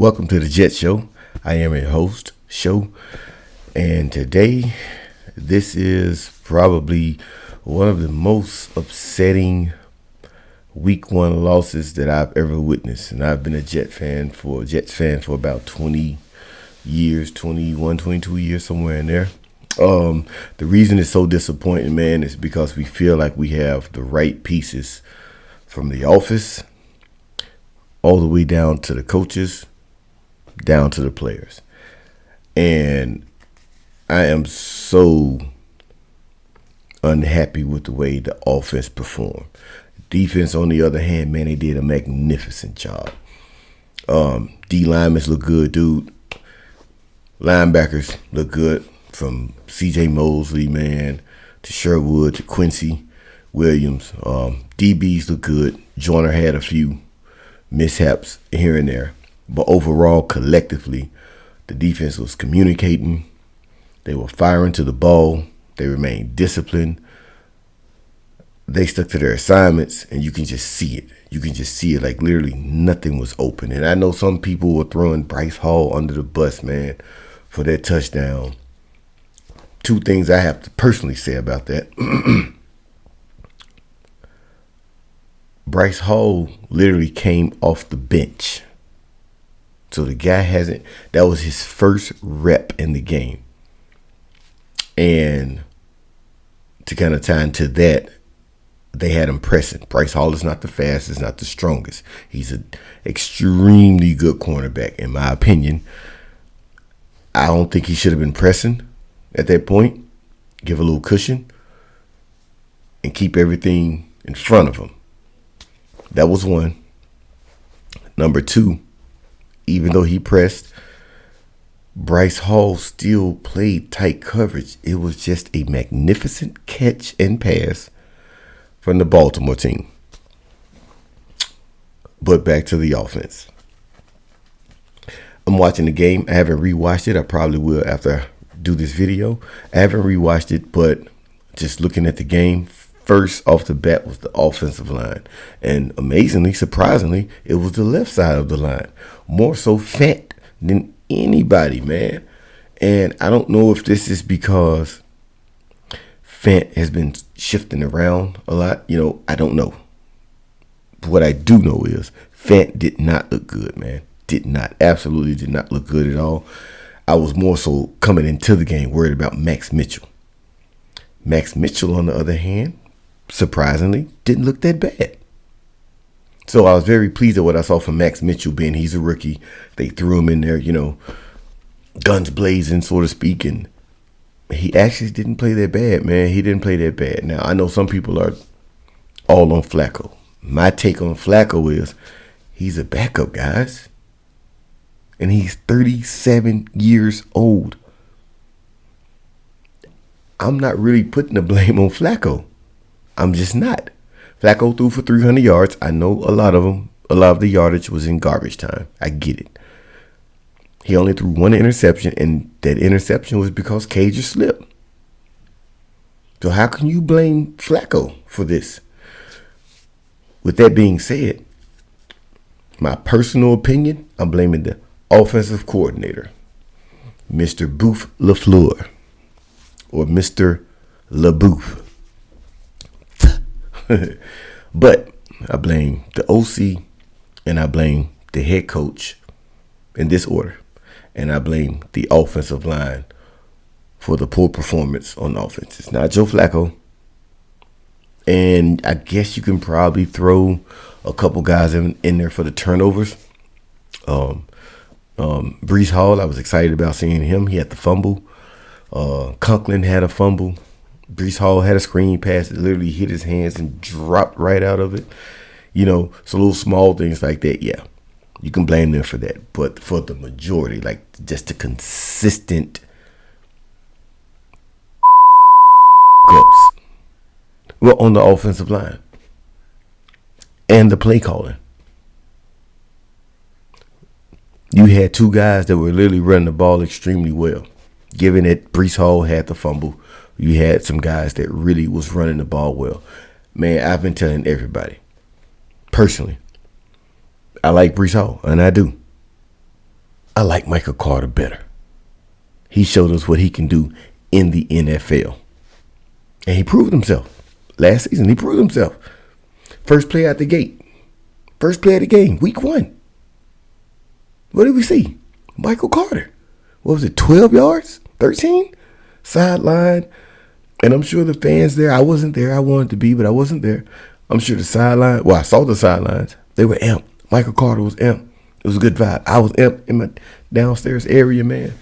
Welcome to the Jet Show. I am your host, Show, and today this is probably one of the most upsetting week one losses that I've ever witnessed. And I've been a Jets fan for about 20 years, 21, 22 years, somewhere in there. The reason it's so disappointing, man, is because we feel like we have the right pieces from the office all the way down to the coaches, down to the players. And I am so unhappy with the way the offense performed. Defense, on the other hand, man, they did a magnificent job. D linemen look good, dude. Linebackers look good, from C.J. Mosley, man, to Sherwood, to Quincy Williams. DBs look good. Joyner had a few mishaps here and there. But overall, collectively, the defense was communicating. They were firing to the ball. They remained disciplined. They stuck to their assignments, and you can just see it. You can just see it, like literally nothing was open. And I know some people were throwing Bryce Hall under the bus, man, for that touchdown. Two things I have to personally say about that. Bryce Hall literally came off the bench. So the guy that was his first rep in the game. And to kind of tie into that, they had him pressing. Bryce Hall is not the fastest, not the strongest. He's an extremely good cornerback, in my opinion. I don't think he should have been pressing at that point. Give a little cushion and keep everything in front of him. That was one. Number two, even though he pressed, Bryce Hall still played tight coverage. It was just a magnificent catch and pass from the Baltimore team. But back to the offense. I'm watching the game. I haven't rewatched it. I probably will after I do this video. I haven't rewatched it, but just looking at the game, first off the bat was the offensive line. And amazingly, surprisingly, it was the left side of the line. More so Fant than anybody, man. And I don't know if this is because Fant has been shifting around a lot. I don't know. But what I do know is Fant did not look good, man. Absolutely did not look good at all. I was more so coming into the game worried about Max Mitchell. Max Mitchell, on the other hand, surprisingly, didn't look that bad. So I was very pleased at what I saw from Max Mitchell, being he's a rookie. They threw him in there, guns blazing, so to speak, and he actually didn't play that bad, man. He didn't play that bad. Now, I know some people are all on Flacco. My take on Flacco is he's a backup, guys. And he's 37 years old. I'm not really putting the blame on Flacco. I'm just not. Flacco threw for 300 yards. I know a lot of the yardage was in garbage time. I get it. He only threw one interception, and that interception was because Cager slipped. So how can you blame Flacco for this? With that being said, my personal opinion, I'm blaming the offensive coordinator, Mr. Boof LaFleur, or Mr. LaBoof. But I blame the OC and I blame the head coach in this order. And I blame the offensive line for the poor performance on offense. It's not Joe Flacco. And I guess you can probably throw a couple guys in there for the turnovers. Breece Hall, I was excited about seeing him. He had the fumble. Conklin had a fumble. Breece Hall had a screen pass that literally hit his hands and dropped right out of it. So little small things like that, yeah. You can blame them for that. But for the majority, like just the consistent ups, well, on the offensive line and the play calling. You had two guys that were literally running the ball extremely well. Given that Breece Hall had the fumble, you had some guys that really was running the ball well. Man, I've been telling everybody, personally, I like Breece Hall, and I do. I like Michael Carter better. He showed us what he can do in the NFL. And he proved himself. Last season, he proved himself. First play out the gate. First play of the game, week 1. What did we see? Michael Carter. What was it, 12 yards? 13? Sideline. And I'm sure the fans there, I wasn't there. I wanted to be, but I wasn't there. I'm sure the sideline, well, I saw the sidelines. They were amped. Michael Carter was amped. It was a good vibe. I was amped in my downstairs area, man.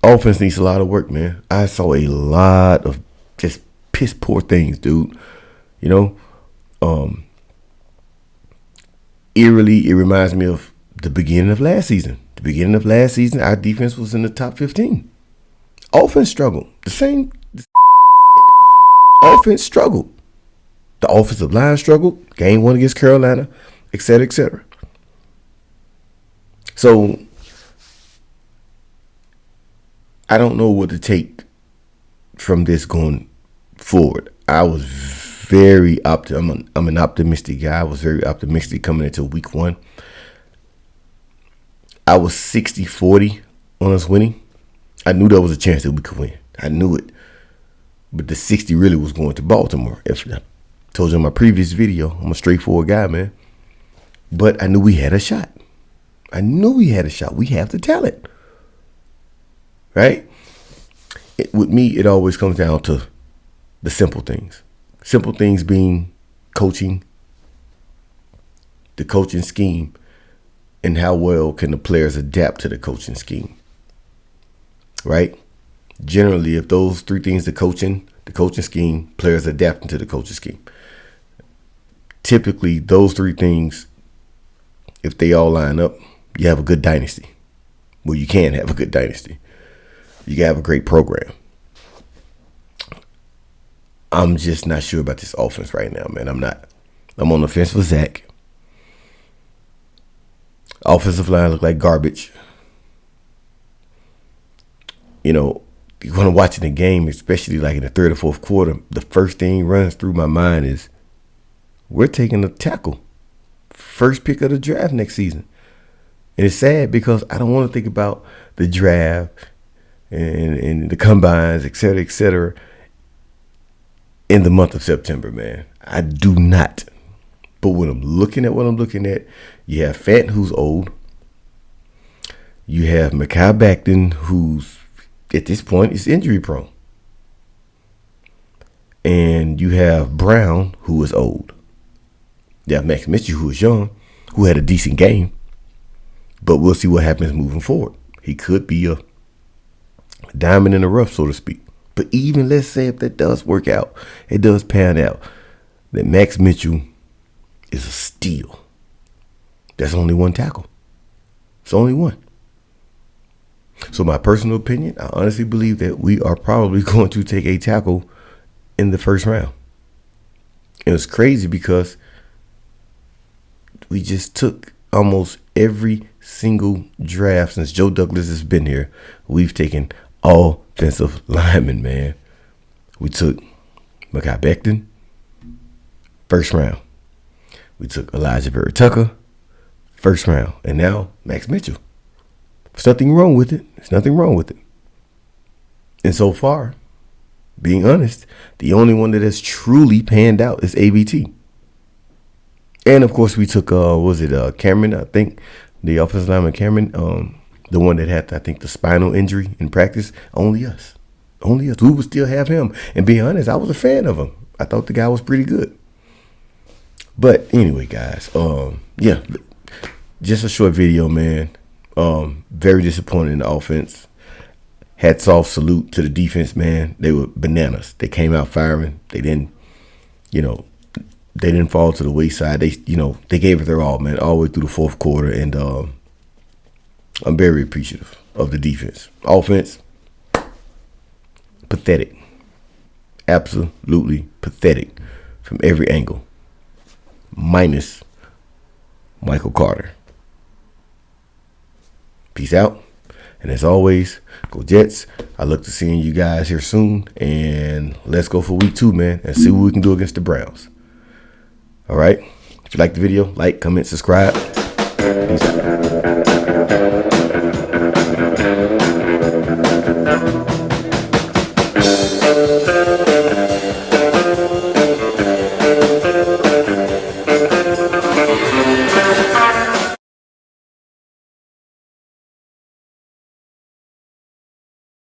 Offense needs a lot of work, man. I saw a lot of just piss poor things, dude. You know, eerily, it reminds me of the beginning of last season. The beginning of last season, our defense was in the top 15. Offense struggled. The same offense struggled. The offensive line struggled. Game 1 against Carolina, et cetera, et cetera. So I don't know what to take from this going forward. I was very I'm an optimistic guy. I was very optimistic coming into week 1. I was 60-40 on us winning. I knew there was a chance that we could win. I knew it. But the 60 really was going to Baltimore. If I told you in my previous video, I'm a straightforward guy, man. But I knew we had a shot. We have the talent. Right? With me, it always comes down to the simple things. Simple things being coaching, the coaching scheme, and how well can the players adapt to the coaching scheme. Right? Generally, if those 3 things, the coaching scheme, players adapting to the coaching scheme. Typically, those 3 things, if they all line up, you have a good dynasty. Well, you can have a good dynasty. You can have a great program. I'm just not sure about this offense right now, man. I'm not. I'm on the fence with Zach. Offensive line look like garbage. You know, when I'm watching the game, especially like in the 3rd or 4th quarter, the first thing runs through my mind is we're taking a tackle. First pick of the draft next season. And it's sad because I don't want to think about the draft and the combines, et cetera, in the month of September, man. I do not. But when I'm looking at what I'm looking at, you have Fenton, who's old. You have Mekhi Becton, who's at this point is injury prone. And you have Brown, who is old. You have Max Mitchell, who is young, who had a decent game. But we'll see what happens moving forward. He could be a diamond in the rough, so to speak. But even let's say if that does work out, it does pan out, that Max Mitchell is a steal. That's only 1 tackle. It's only 1. So my personal opinion, I honestly believe that we are probably going to take a tackle in the 1st round. And it's crazy because we just took almost every single draft since Joe Douglas has been here. We've taken offensive linemen, man. We took Mekhi Becton, 1st round. We took Elijah Vera Tucker, 1st round. And now Max Mitchell. There's nothing wrong with it. There's nothing wrong with it. And so far, being honest, the only one that has truly panned out is ABT. And of course, we took Cameron, I think, the offensive lineman Cameron, the one that had, I think, the spinal injury in practice. Only us. We would still have him. And being honest, I was a fan of him. I thought the guy was pretty good. But anyway, guys, yeah, just a short video, man. Very disappointed in the offense. Hats off, salute to the defense, man. They were bananas. They came out firing. They didn't fall to the wayside. They gave it their all, man, all the way through the 4th quarter. And I'm very appreciative of the defense. Offense, pathetic. Absolutely pathetic from every angle. Minus Michael Carter. Peace out. And as always, go Jets. I look to seeing you guys here soon. And let's go for week 2, man, and see what we can do against the Browns. All right. If you like the video, like, comment, subscribe. Peace out.